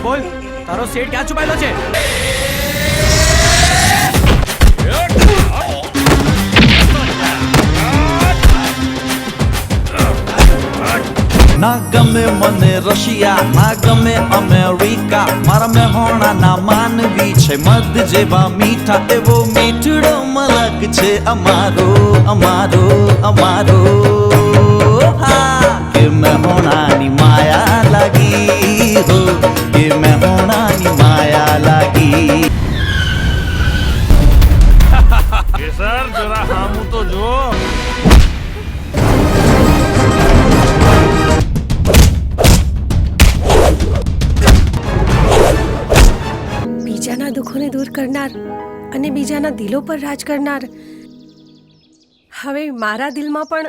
બોલ તારો સેટ ક્યાં છુપાયેલો છે? ના ગમે મને રશિયા, ના ગમે અમેરિકા, મારા મેહોણાના માનવી છે મધ જેવા મીઠા, એવો મીઠડો મલક છે અમારો અમારો અમારો. હા કે મેહોણાની માયા લાગી હો, કે મેહોણાની માયા લાગી. સર જરા હામું તો જો. બીજાના દુઃખોને દૂર કરનાર અને બીજાના દિલો પર રાજ કરનાર, હવે મારા દિલમાં પણ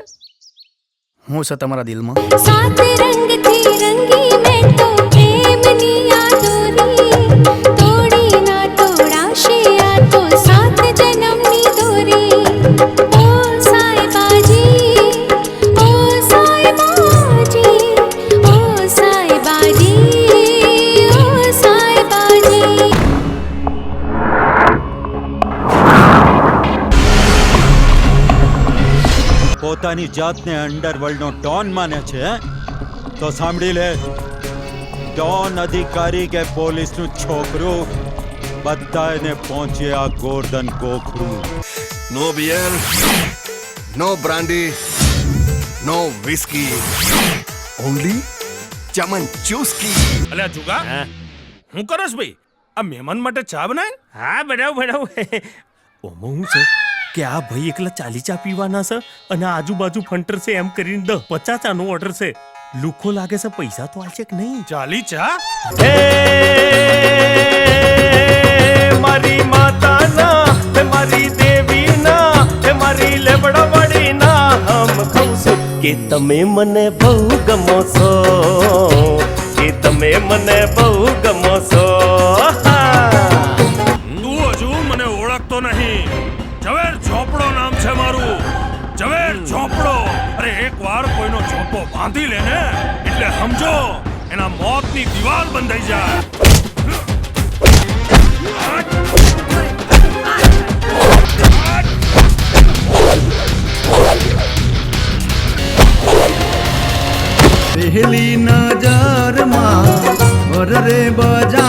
હું છે તમારા દિલમાં. सात रंग थी रंगी मैं तो प्रेमनी आदोरी, तोड़ी ना तोड़ाशे आ तो सात जन्मनी दोरी. ओ साईबाजी, ओ साईबाजी, ओ साईबाजी, ओ साईबाजी. પોતાની જાતને અંડરવર્લ્ડનો ડોન માને છે તો સાંભળી લે, ડોન અધિકારી કે પોલીસનું છોકરું બધાને પહોંચે આ Gordhan ગોખરું. No beer, no brandy, no whiskey, only Chaman ચુસ્કી. અલ્યા જુગા, હું કરસ ભાઈ? આ મહેમાન માટે ચા બનાય? હા બનાવ. ઓમો હું છે કે આ ભાઈ એકલા ચાલી ચા પીવાના છે અને આજુબાજુ ફંટર છે એમ કરીને 50 ચાનો ઓર્ડર છે. લુખો લાગે છે, પૈસા તો આલશે કે નહીં? ચાલી ચા? હે મારી માતાના, હે મારી દેવીના, હે મારી લેબડાવાડીના હમ ખઉં છું કે તમે મને બહુ ગમો છો, કે તમે મને બહુ ગમો છો. તું હજુ મને ઓળખતો નહીં. ઝવેર ઝોપડો નામ છે મારું, ઝવેર ઝોપડો. અરે એકવાર કોઈનો ઝોપો બાંધી લે ને એટલે સમજો એના મોતની દિવાલ બંધાઈ જાય. પહેલી નજરમાં રે બજા